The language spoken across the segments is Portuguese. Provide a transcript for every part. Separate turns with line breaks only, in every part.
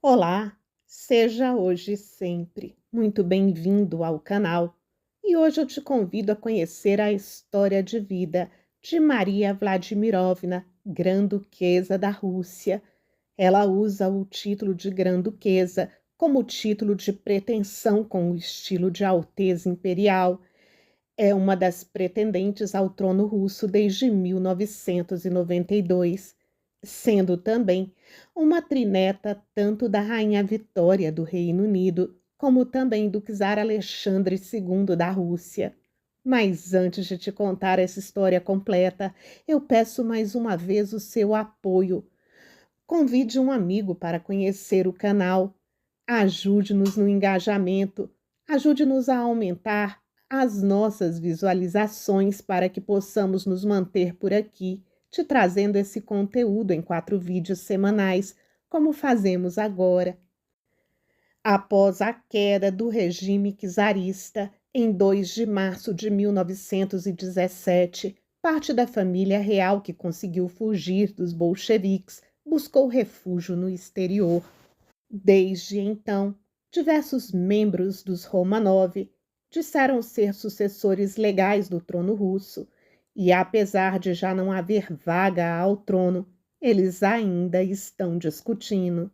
Olá, seja hoje e sempre muito bem-vindo ao canal. E hoje eu te convido a conhecer a história de vida de Maria Vladimirovna, Grã-Duquesa da Rússia. Ela usa o título de Grã-Duquesa como título de pretensão com o estilo de Alteza Imperial. É uma das pretendentes ao trono russo desde 1992, sendo também uma trineta tanto da Rainha Vitória do Reino Unido, como também do czar Alexandre II da Rússia. Mas antes de te contar essa história completa, eu peço mais uma vez o seu apoio. Convide um amigo para conhecer o canal. Ajude-nos no engajamento, ajude-nos a aumentar as nossas visualizações para que possamos nos manter por aqui, te trazendo esse conteúdo em 4 vídeos semanais, como fazemos agora. Após a queda do regime czarista, em 2 de março de 1917, parte da família real que conseguiu fugir dos bolcheviques buscou refúgio no exterior. Desde então, diversos membros dos Romanov disseram ser sucessores legais do trono russo, e apesar de já não haver vaga ao trono, eles ainda estão discutindo.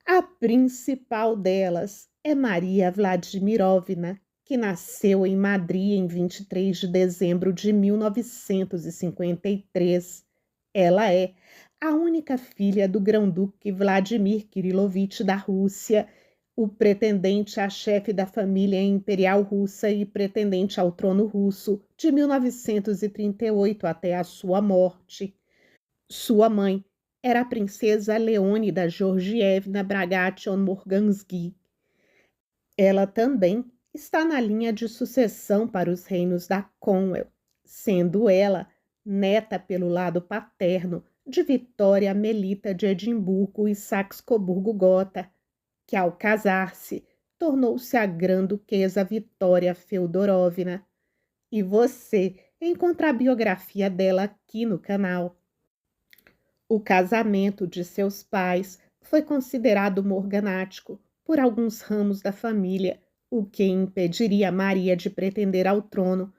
A principal delas é Maria Vladimirovna, que nasceu em Madrid em 23 de dezembro de 1953. Ela é a única filha do grão-duque Vladimir Kirilovich da Rússia, o pretendente a chefe da família imperial russa e pretendente ao trono russo de 1938 até a sua morte. Sua mãe era a princesa Leônida Georgievna Bagration-Morgansky. Ela também está na linha de sucessão para os reinos da Cromwell, sendo ela neta pelo lado paterno de Vitória Melita de Edimburgo e Saxe-Coburgo-Gotha, que ao casar-se tornou-se a Grã-Duquesa Vitória Feodorovna. E você encontra a biografia dela aqui no canal. O casamento de seus pais foi considerado morganático por alguns ramos da família, o que impediria Maria de pretender ao trono.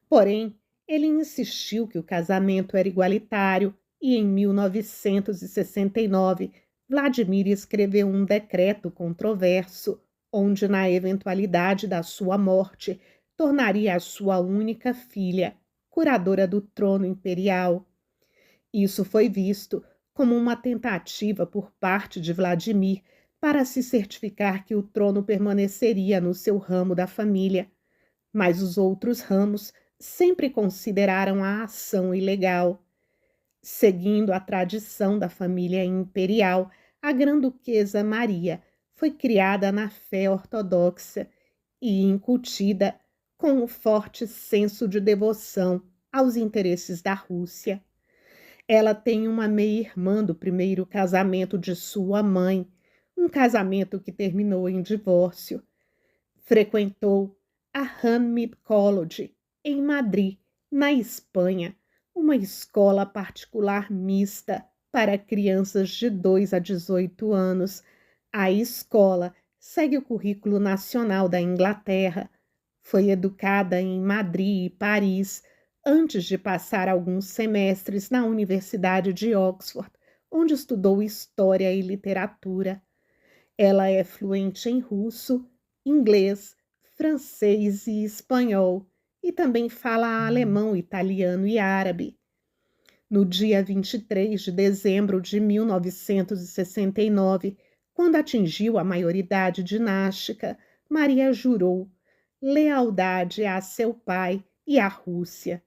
Porém, ele insistiu que o casamento era igualitário e, em 1969, Vladimir escreveu um decreto controverso, onde, na eventualidade da sua morte, tornaria a sua única filha curadora do trono imperial. Isso foi visto como uma tentativa por parte de Vladimir para se certificar que o trono permaneceria no seu ramo da família, mas os outros ramos sempre consideraram a ação ilegal. Seguindo a tradição da família imperial, a Grã-Duquesa Maria foi criada na fé ortodoxa e incutida com um forte senso de devoção aos interesses da Rússia. Ela tem uma meia-irmã do primeiro casamento de sua mãe, um casamento que terminou em divórcio. Frequentou a Hanmid College, em Madrid, na Espanha, uma escola particular mista para crianças de 2 a 18 anos. A escola segue o currículo nacional da Inglaterra. Foi educada em Madrid e Paris, antes de passar alguns semestres na Universidade de Oxford, onde estudou História e Literatura. Ela é fluente em russo, inglês, francês e espanhol, e também fala alemão, italiano e árabe. No dia 23 de dezembro de 1969, quando atingiu a maioridade dinástica, Maria jurou lealdade a seu pai e à Rússia.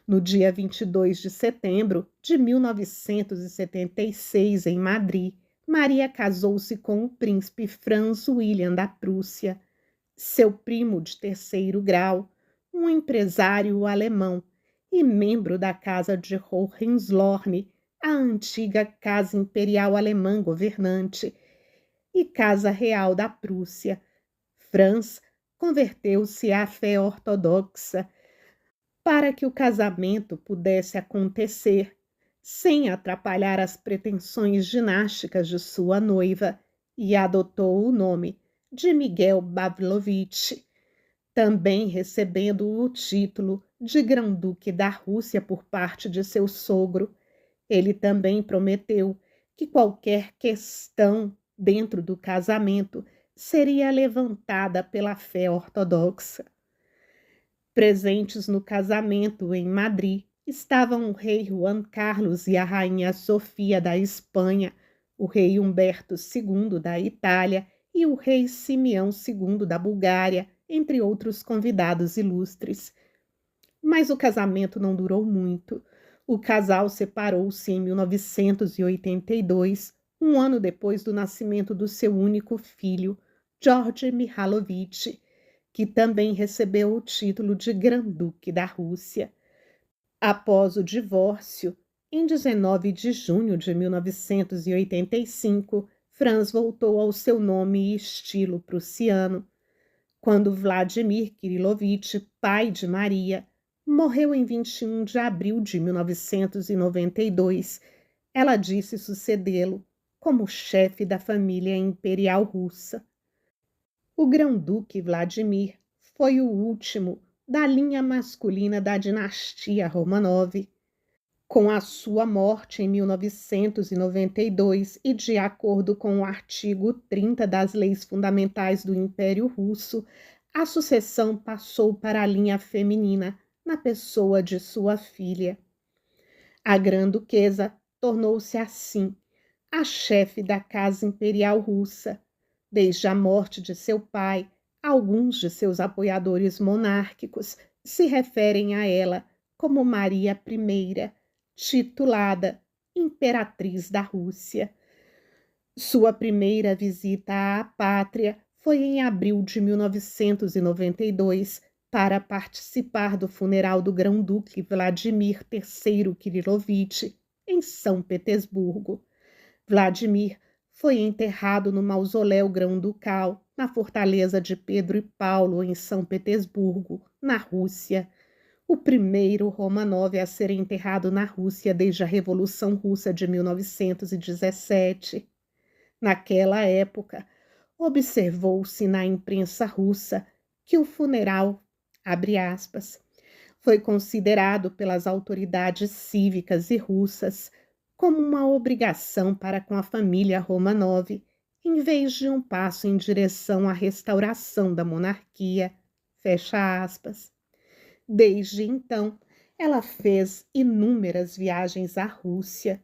No dia 22 de setembro de 1976, em Madrid, Maria casou-se com o príncipe Franz William da Prússia, seu primo de terceiro grau, um empresário alemão e membro da Casa de Hohenzollern, a antiga Casa Imperial Alemã governante, e Casa Real da Prússia. Franz converteu-se à fé ortodoxa. Para que o casamento pudesse acontecer, sem atrapalhar as pretensões ginásticas de sua noiva, e adotou o nome de Miguel Pavlovich, também recebendo o título de Grão-Duque da Rússia por parte de seu sogro. Ele também prometeu que qualquer questão dentro do casamento seria levantada pela fé ortodoxa. Presentes no casamento em Madrid estavam o rei Juan Carlos e a rainha Sofia da Espanha, o rei Humberto II da Itália e o rei Simeão II da Bulgária, entre outros convidados ilustres. Mas o casamento não durou muito. O casal separou-se em 1982, um ano depois do nascimento do seu único filho, George Mihalovich, que também recebeu o título de Grão-Duque da Rússia. Após o divórcio, em 19 de junho de 1985, Franz voltou ao seu nome e estilo prussiano. Quando Vladimir Kirilovich, pai de Maria, morreu em 21 de abril de 1992, ela disse sucedê-lo como chefe da família imperial russa. O Grão-Duque Vladimir foi o último da linha masculina da dinastia Romanov. Com a sua morte em 1992 e de acordo com o artigo 30 das Leis Fundamentais do Império Russo, a sucessão passou para a linha feminina, na pessoa de sua filha. A Grã-Duquesa tornou-se assim a chefe da Casa Imperial Russa. Desde a morte de seu pai, alguns de seus apoiadores monárquicos se referem a ela como Maria I, titulada Imperatriz da Rússia. Sua primeira visita à pátria foi em abril de 1992 para participar do funeral do Grão-Duque Vladimir III Kirilovich em São Petersburgo. Vladimir foi enterrado no mausoléu grão-ducal, na fortaleza de Pedro e Paulo, em São Petersburgo, na Rússia. O primeiro Romanov a ser enterrado na Rússia desde a Revolução Russa de 1917. Naquela época, observou-se na imprensa russa que o funeral, abre aspas, foi considerado pelas autoridades cívicas e russas como uma obrigação para com a família Romanov, em vez de um passo em direção à restauração da monarquia, fecha aspas. Desde então, ela fez inúmeras viagens à Rússia.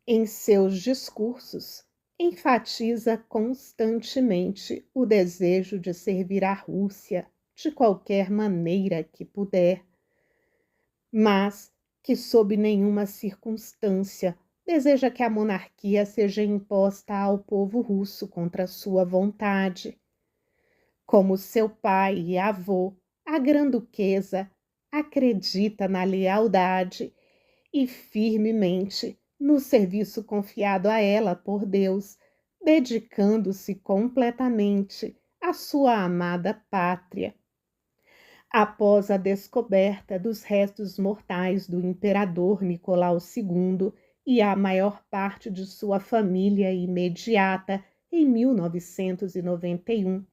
Em seus discursos, enfatiza constantemente o desejo de servir a Rússia de qualquer maneira que puder, mas que, sob nenhuma circunstância, deseja que a monarquia seja imposta ao povo russo contra sua vontade. Como seu pai e avô, a Grã-Duquesa acredita na lealdade e firmemente no serviço confiado a ela por Deus, dedicando-se completamente à sua amada pátria. Após a descoberta dos restos mortais do imperador Nicolau II e a maior parte de sua família imediata em 1991,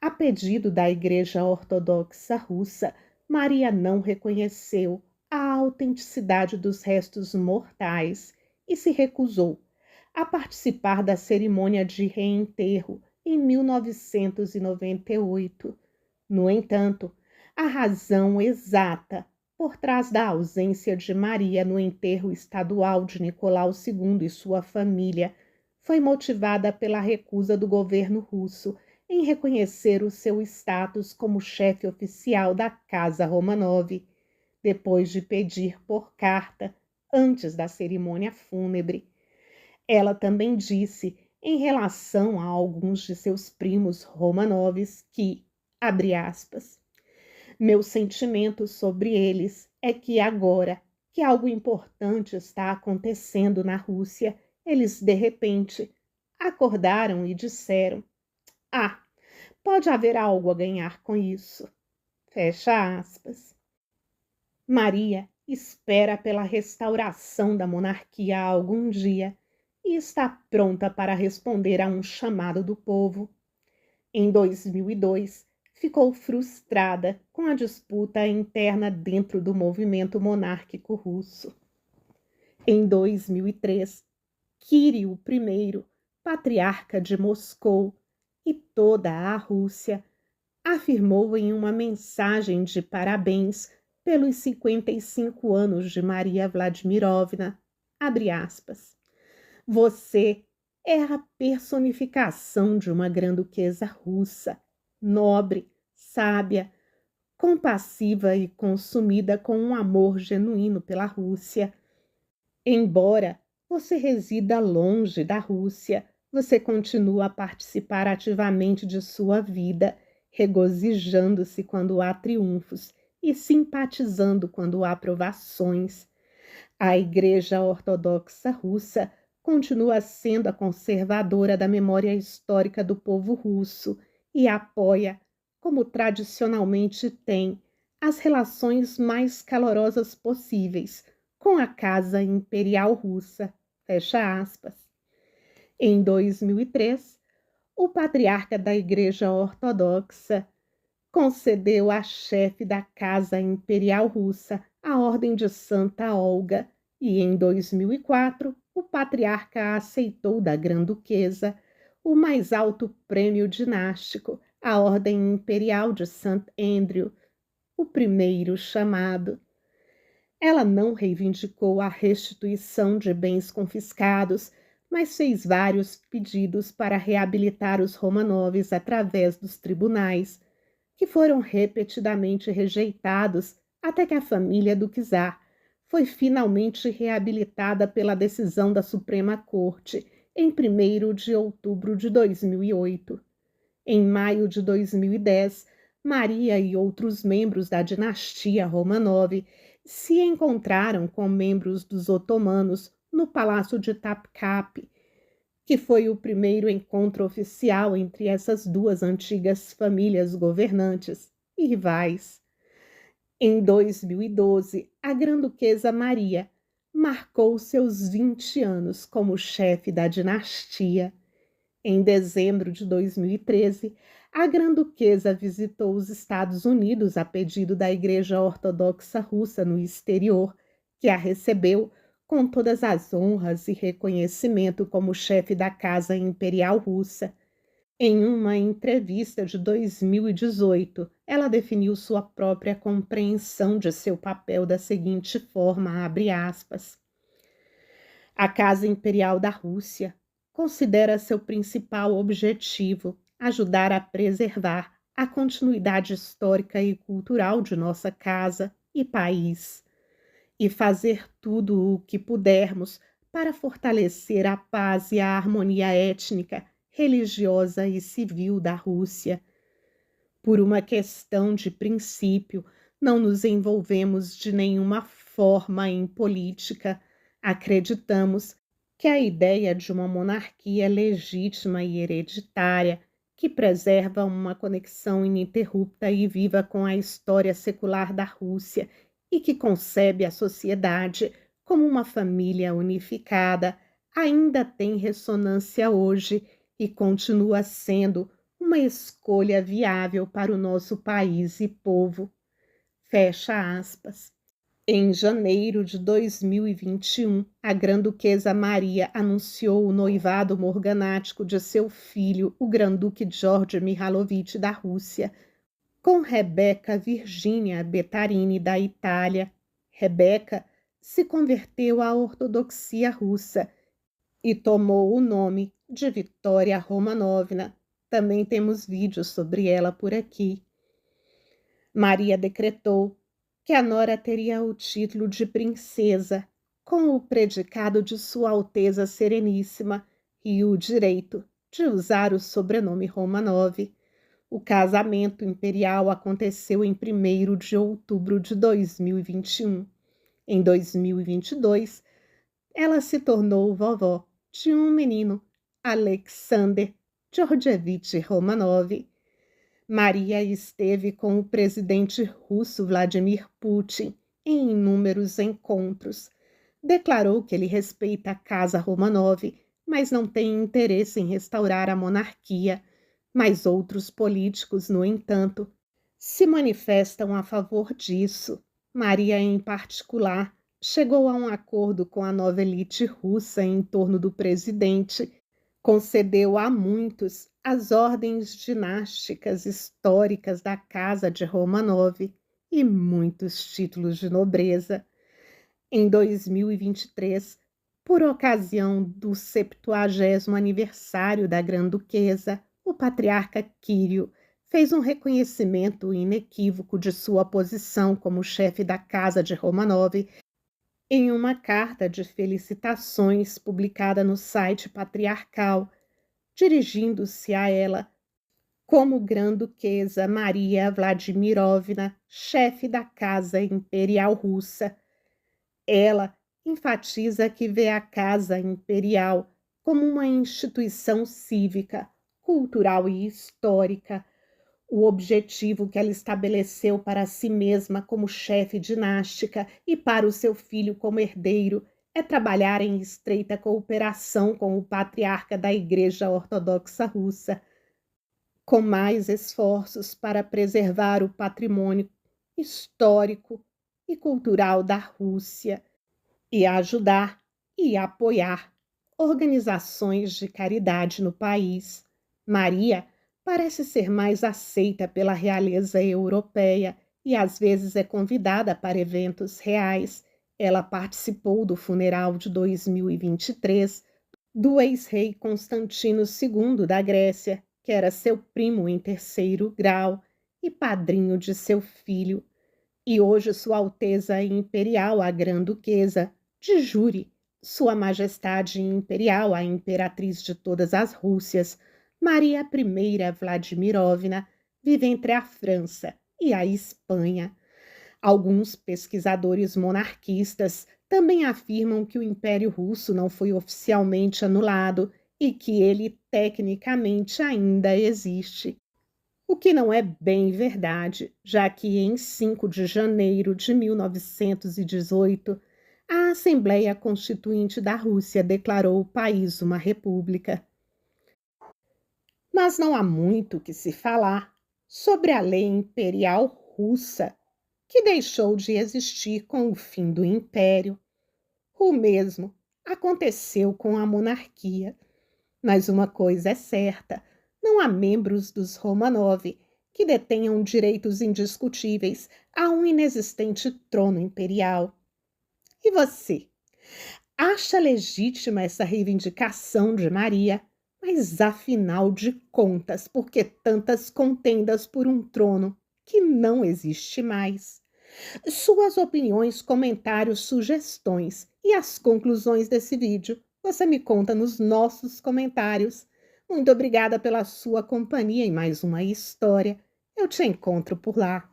a pedido da Igreja Ortodoxa Russa, Maria não reconheceu a autenticidade dos restos mortais e se recusou a participar da cerimônia de reenterro em 1998. No entanto, a razão exata por trás da ausência de Maria no enterro estadual de Nicolau II e sua família foi motivada pela recusa do governo russo em reconhecer o seu status como chefe oficial da Casa Romanov, depois de pedir por carta antes da cerimônia fúnebre. Ela também disse, em relação a alguns de seus primos Romanovs, que, abre aspas, meu sentimento sobre eles é que agora que algo importante está acontecendo na Rússia, eles, de repente, acordaram e disseram: "Ah, pode haver algo a ganhar com isso." Fecha aspas. Maria espera pela restauração da monarquia algum dia e está pronta para responder a um chamado do povo. Em 2002, ficou frustrada com a disputa interna dentro do movimento monárquico russo. Em 2003, Kirill I, patriarca de Moscou e toda a Rússia, afirmou em uma mensagem de parabéns pelos 55 anos de Maria Vladimirovna, abre aspas, você é a personificação de uma grã-duquesa russa, nobre, sábia, compassiva e consumida com um amor genuíno pela Rússia. Embora você resida longe da Rússia, você continua a participar ativamente de sua vida, regozijando-se quando há triunfos e simpatizando quando há provações. A Igreja Ortodoxa Russa continua sendo a conservadora da memória histórica do povo russo e apoia, como tradicionalmente tem, as relações mais calorosas possíveis com a Casa Imperial Russa. Fecha aspas. Em 2003, o patriarca da Igreja Ortodoxa concedeu à chefe da Casa Imperial Russa a Ordem de Santa Olga e, em 2004, o patriarca aceitou da Grã-Duquesa o mais alto prêmio dinástico, a Ordem Imperial de St. Andrew, o primeiro chamado. Ela não reivindicou a restituição de bens confiscados, mas fez vários pedidos para reabilitar os Romanovs através dos tribunais, que foram repetidamente rejeitados até que a família do czar foi finalmente reabilitada pela decisão da Suprema Corte em 1º de outubro de 2008. Em maio de 2010, Maria e outros membros da dinastia Romanov se encontraram com membros dos otomanos no Palácio de Topkapi, que foi o primeiro encontro oficial entre essas duas antigas famílias governantes e rivais. Em 2012, a Grã-Duquesa Maria marcou seus 20 anos como chefe da dinastia. Em dezembro de 2013, a Grã-Duquesa visitou os Estados Unidos a pedido da Igreja Ortodoxa Russa no exterior, que a recebeu com todas as honras e reconhecimento como chefe da Casa Imperial Russa. Em uma entrevista de 2018, ela definiu sua própria compreensão de seu papel da seguinte forma, abre aspas, a Casa Imperial da Rússia considera seu principal objetivo ajudar a preservar a continuidade histórica e cultural de nossa casa e país, e fazer tudo o que pudermos para fortalecer a paz e a harmonia étnica, religiosa e civil da Rússia. Por uma questão de princípio, não nos envolvemos de nenhuma forma em política. Acreditamos que a ideia de uma monarquia legítima e hereditária, que preserva uma conexão ininterrupta e viva com a história secular da Rússia e que concebe a sociedade como uma família unificada, ainda tem ressonância hoje e continua sendo uma escolha viável para o nosso país e povo. Fecha aspas. Em janeiro de 2021, a Grã-Duquesa Maria anunciou o noivado morganático de seu filho, o Grã-Duque George Mihalovich da Rússia, com Rebeca Virginia Bettarini da Itália. Rebeca se converteu à ortodoxia russa e tomou o nome de Vitória Romanovna. Também temos vídeos sobre ela por aqui. Maria decretou que a nora teria o título de princesa, com o predicado de Sua Alteza Sereníssima e o direito de usar o sobrenome Romanov. O casamento imperial aconteceu em 1º de outubro de 2021. Em 2022, ela se tornou vovó de um menino, Alexander Georgievich Romanov. Maria esteve com o presidente russo Vladimir Putin em inúmeros encontros. Declarou que ele respeita a Casa Romanov, mas não tem interesse em restaurar a monarquia. Mas outros políticos, no entanto, se manifestam a favor disso. Maria, em particular, chegou a um acordo com a nova elite russa em torno do presidente, concedeu a muitos as ordens dinásticas históricas da Casa de Romanov e muitos títulos de nobreza. Em 2023, por ocasião do 70º aniversário da Grã-Duquesa, o patriarca Kirill fez um reconhecimento inequívoco de sua posição como chefe da Casa de Romanov em uma carta de felicitações publicada no site patriarcal, dirigindo-se a ela como Grã-Duquesa Maria Vladimirovna, chefe da Casa Imperial Russa. Ela enfatiza que vê a Casa Imperial como uma instituição cívica, cultural e histórica. O objetivo que ela estabeleceu para si mesma como chefe dinástica e para o seu filho como herdeiro é trabalhar em estreita cooperação com o patriarca da Igreja Ortodoxa Russa, com mais esforços para preservar o patrimônio histórico e cultural da Rússia e ajudar e apoiar organizações de caridade no país. Maria parece ser mais aceita pela realeza europeia e às vezes é convidada para eventos reais. Ela participou do funeral de 2023 do ex-rei Constantino II da Grécia, que era seu primo em terceiro grau e padrinho de seu filho. E hoje Sua Alteza Imperial, a Grã-Duquesa de Jure, Sua Majestade Imperial, a Imperatriz de todas as Rússias, Maria I Vladimirovna, vive entre a França e a Espanha. Alguns pesquisadores monarquistas também afirmam que o Império Russo não foi oficialmente anulado e que ele tecnicamente ainda existe. O que não é bem verdade, já que em 5 de janeiro de 1918, a Assembleia Constituinte da Rússia declarou o país uma república. Mas não há muito que se falar sobre a lei imperial russa, que deixou de existir com o fim do império. O mesmo aconteceu com a monarquia. Mas uma coisa é certa, não há membros dos Romanov que detenham direitos indiscutíveis a um inexistente trono imperial. E você? Acha legítima essa reivindicação de Maria? Mas afinal de contas, por que tantas contendas por um trono que não existe mais? Suas opiniões, comentários, sugestões e as conclusões desse vídeo você me conta nos nossos comentários. Muito obrigada pela sua companhia em mais uma história. Eu te encontro por lá.